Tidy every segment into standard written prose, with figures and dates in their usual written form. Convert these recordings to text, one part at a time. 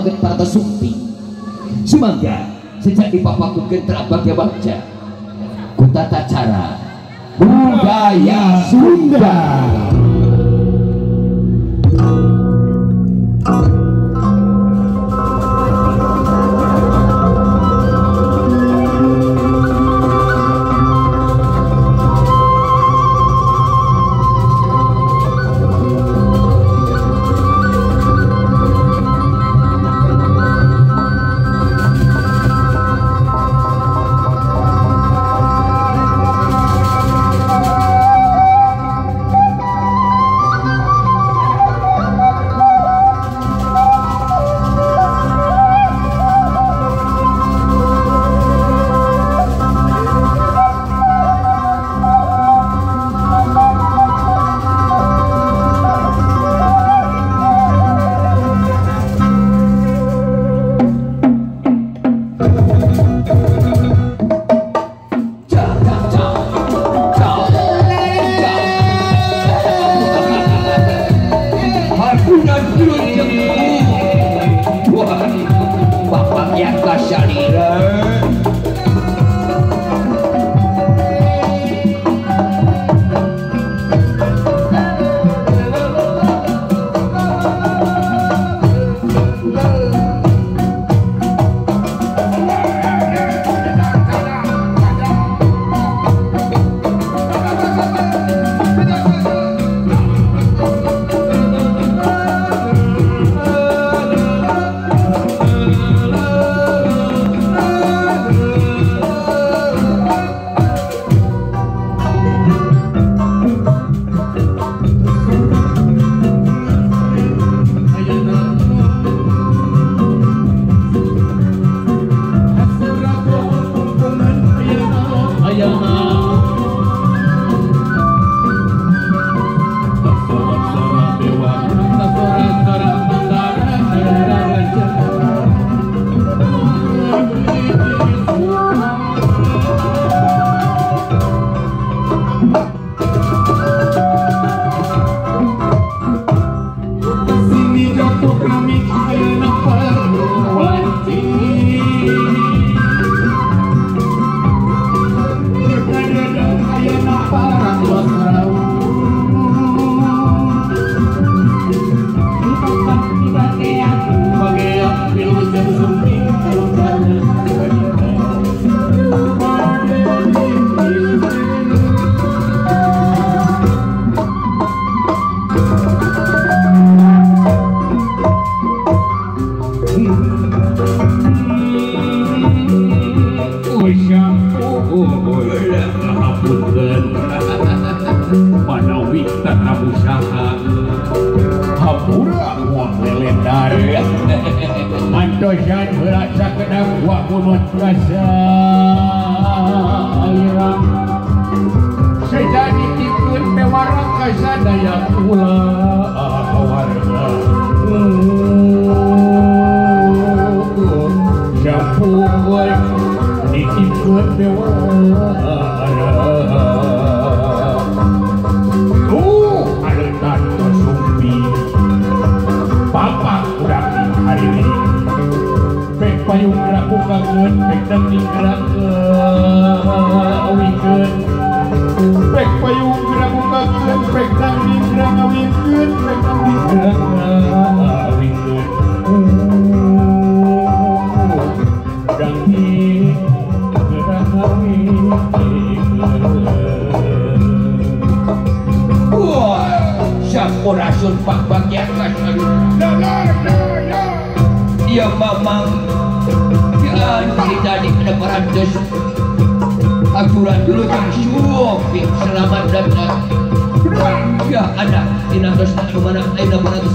papakukeun para sumpi. Sumangga sejak dipapakukeun terabagya bagja ku tata cara budaya Sunda. Ya mamang kita di penebaran des aturan dulu yang syufi selamat datang ya anak inatos tak mana aina baratus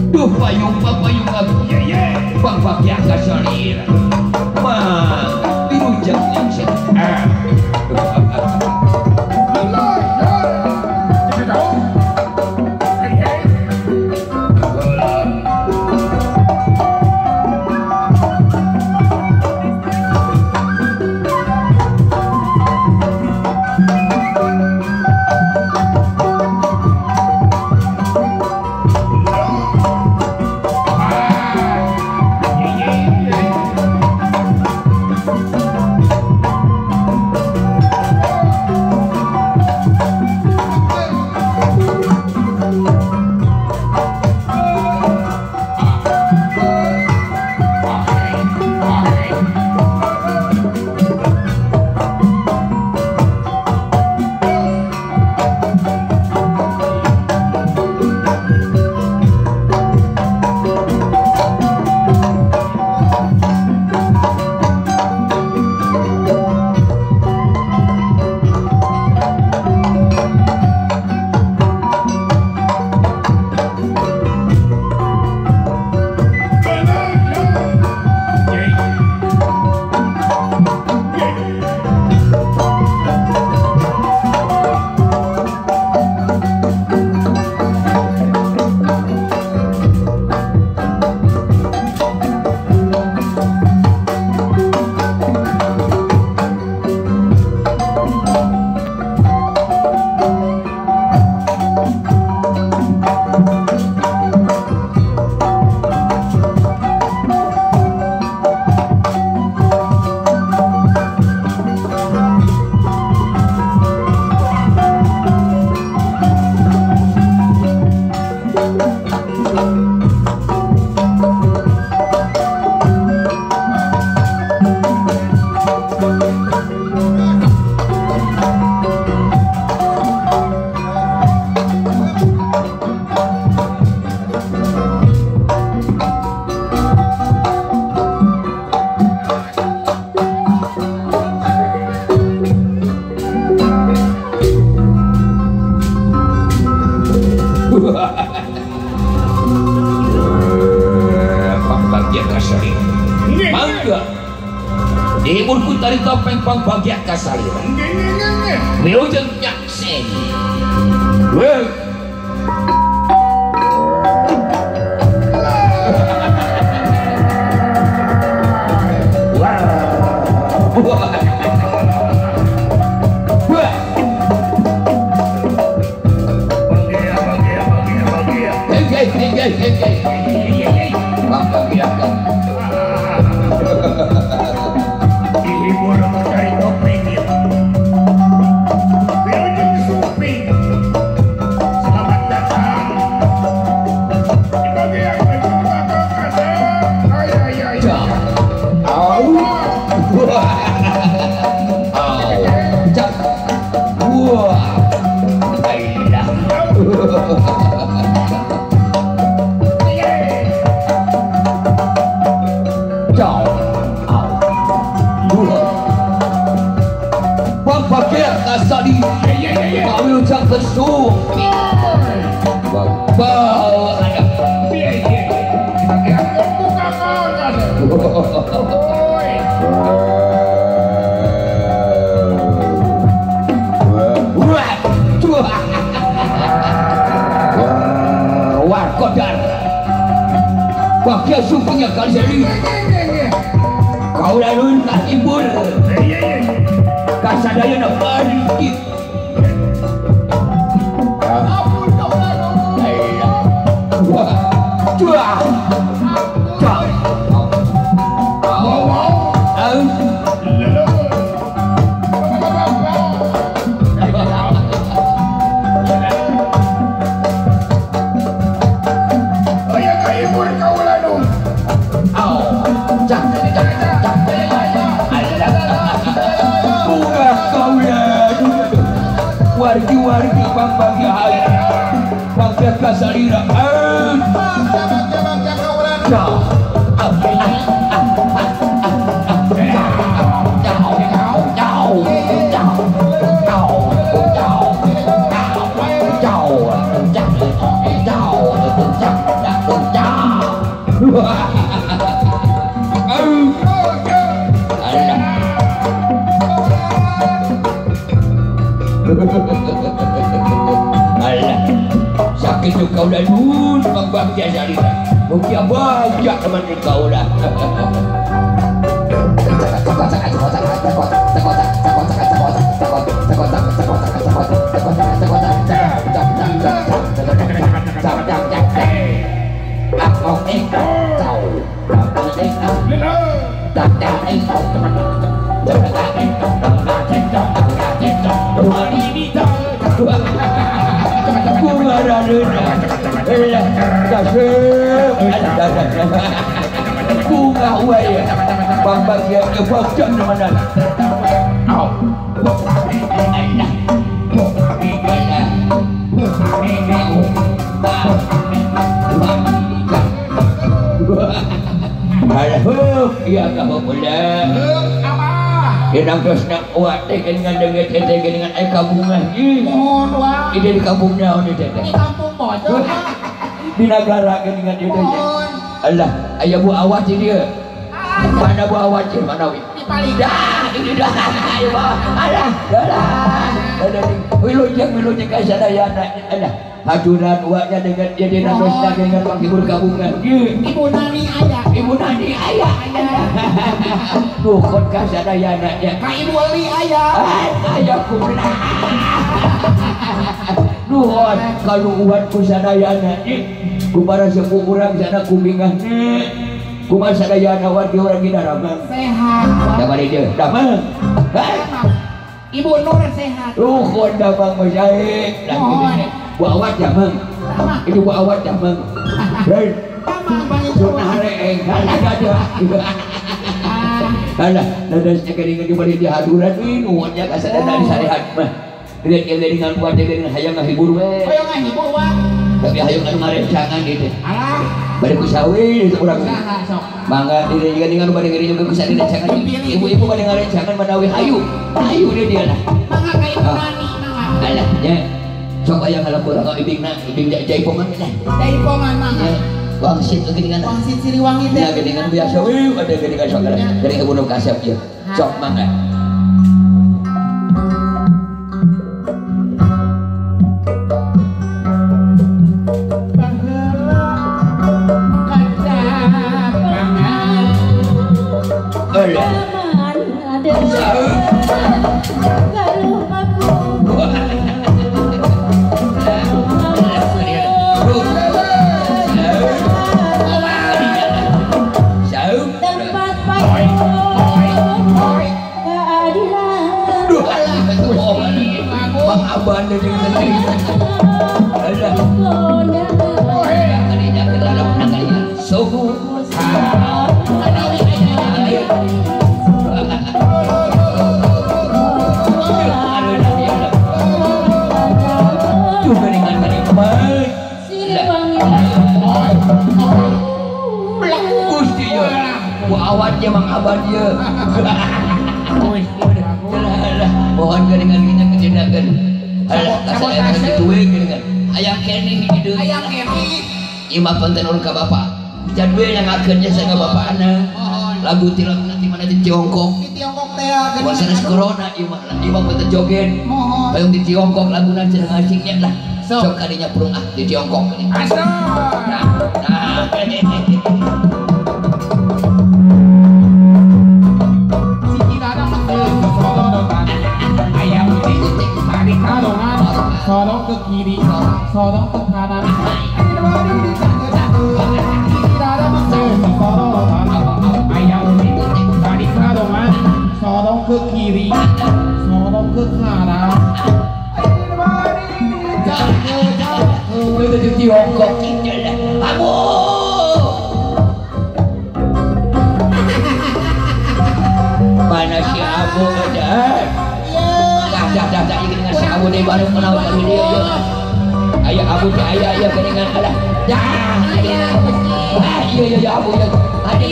duh payung aku bang yang kasalir mang dirujak yang sih bahagia kasali. Mangga. Dihibur ku tari topeng pang bahagia kasali. Wilujeng nyaksen. Weh. Dihibur mencari topeng ya. Wilujeng Suping. Selamat datang di bagian Bahagia sumpahnya kali kau lalu tak ibur kasadaya nak balik ampun kau lalu. Wargi-wargi bang bahagia hari bahagia kasalira alah sakit tu kau dah dun bang bahagia salira mungkin banyak teman kau dah bunga uai bang bahagia kebocor mana iya kau pula Inang terus nak buat dengan air kampung lagi. Mohon wah. Ini di kampung naon ni teh. Di kampung bodoh. Di negara dengan dia teh. Allah, ayah buat awak dia. Mana buat awak je mana wi? Di paling dah, ini dah. Ayo bawa. Alah, dah. Wilujeng kasih saya anak. Allah. Haduran uaknya dengan dia terus nak dengan penghibur kampungan. Ibu Nani ayah. Ibu Nani ayah. Tuh kon kasih saya anaknya. Kak Ibu Oli ayah. Ayahku benar. Nuhon kalau uatku sadaya anaknya. Ku para sepuh orang sana kumbingan. Ku masa daya anak wati orang kita ramah. Sehat. Dapat dia. Damang. Ibu Nur sehat. Nuhon damang masyarakat. Mohon. Buat awak damang. Itu buat awak damang. Dan Damang banyak sunah reeng. Alah, nadasnya keringan di balik dia haduran ini nuannya kasar dari syariat mah. Dia dengan buat dia dengan hayang ngahibur we. Hayang ngahibur wah. Tapi hayang anu ngarencangan gitu. Alah. Bade ku sawi itu urang. Saha sok. Mangga dia dengan bade ngeri juga bisa direncangan. Ibu-ibu bade ngarencangan manawi hayu. Hayu dia lah. Mangga ka Ibu Nani mangga. Alah, nya. Sok aya ngalamur ka ibingna, ibing jaipongan lah. Jaipongan mangga. wangsit geningan. Wangsit Siliwangi teh. Ya geningan biasa we ada geningan sok geningan gunung kasep ieu. Sok mangga. Abang dari sendiri. Ada. Suhu. Juga dengan menikmati. Gusti ya. Awatnya mang abad ya. Mohon dengan kita kejenakan. Alah, kasar ayah kasih duit kan. Ayah kene hidup. Ayah kene. Imah konten urang ka bapak. Jadwe yang akhirnya saya bapak anak. Lagu tilang nanti mana di Tiongkok. Di Tiongkok teh geuning. Puasa corona imah konten joget. Mohon. Payung di Tiongkok laguna cenah asiknya lah. Sok kadinya purung di Tiongkok ini. Asal. Nah. Sodok ke kiri, sodok ke kanan. Sodok ke kiri, sodok ke kanan. Di Tiongkok ini lah. Kamu. Mana si Abu aja? Dah ingin ngasih Abu deh baru kenal kali dia je. Ayah Abu teh ayah keningan alah. Dah ayah. Iya Abu ya. Ada.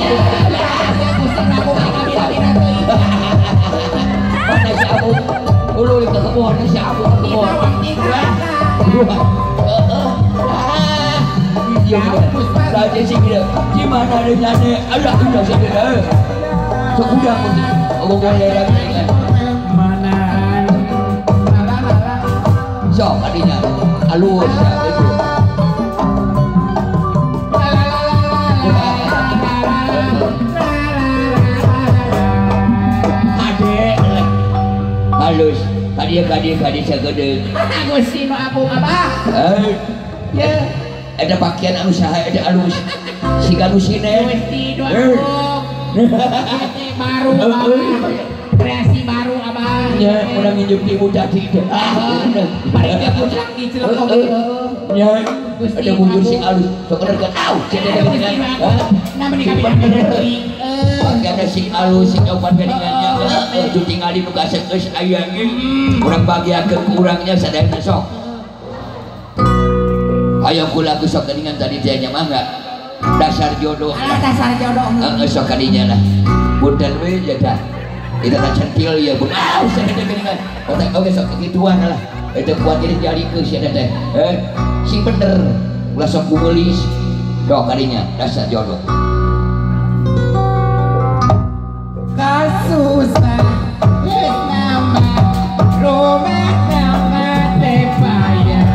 Mana si Abu? Ulu ke kebun si Abu ke kebun. Iya. Raja sih dia. Gimana dengannya? Alah udah sih dia. Sudah mungkin. Ngomong lagi kan. Sok adinya halus ya itu. Adek halus kadi sagede. Gusti nu Abu Abah. Ya. Ada pakaian anu saha ada halus. Siga nu sine. Gusti nu Abu. Baru kreasi baru Abah. Ya, udah nginjuk ibu tadi itu. Paling dia pulang di Cilegon. Ya, ada bujur sing halus. Sok kan au, cedek dengan. Nah, menikah deui. Pakaian sing halus sing opat geningannya. Itu tinggal di nugas geus aya ge. Urang bagiakeun ku urangnya sadaya sok. Ayo kula ku sok geningan tadi teh nya mangga. Dasar jodoh. Alah dasar jodoh. Sok kadinya lah. Budal we ya dah. Kita tak centil ya bun. Saya ada geningan. Oke sok kegituan lah. Itu kuat jadi ke si ada teh. Si bener. Ulah sok kumelis. Dok kadinya dasar jodoh. Kasusan geus nama rumah nama teh payah.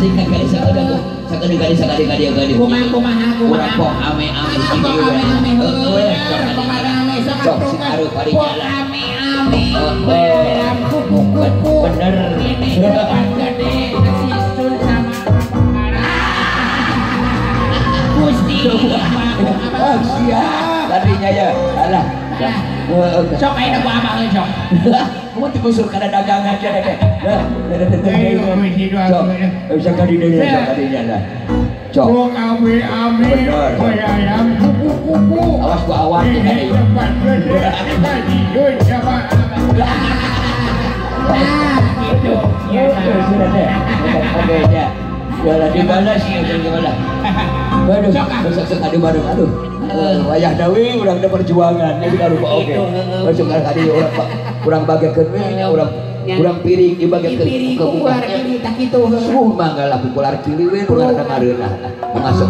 cing kali sakali Kumaha urang pok ame-ame sok si aru pari nyala dalam kuku-kuku bener ini depan gede kesisun sama Gusti siap tadinya ya alah sok ayo gua abang sok kamu digusur karena dagang aja deh sok bisa kadinya lah cok bener awas gua awas tadi gitu ya sudah deh oke ya udah dibalas gimana waduh sok adu bareng aduh wayah dawi urang ada perjuangan jadi kalau oke masuk kali orang kurang bagiakeun we urang piring dibagiakeun ke keluar ini tak kitu mangga lah popular kili we urang dengareun lah masuk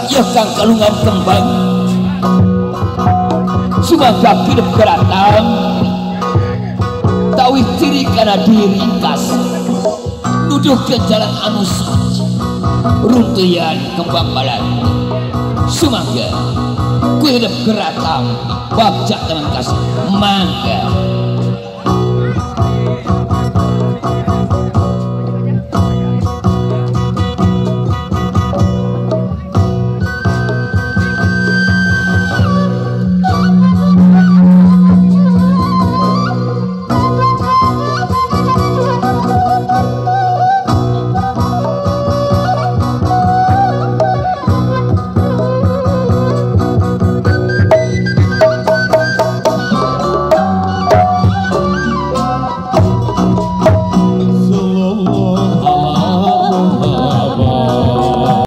ya kang kalungan kembang sumangga hidup geratang tawi ciri kana diringkas nuduh ke jalan anu suci runtuyan kembang balan sumangga ku hidup geratang bagja tenangkas mangga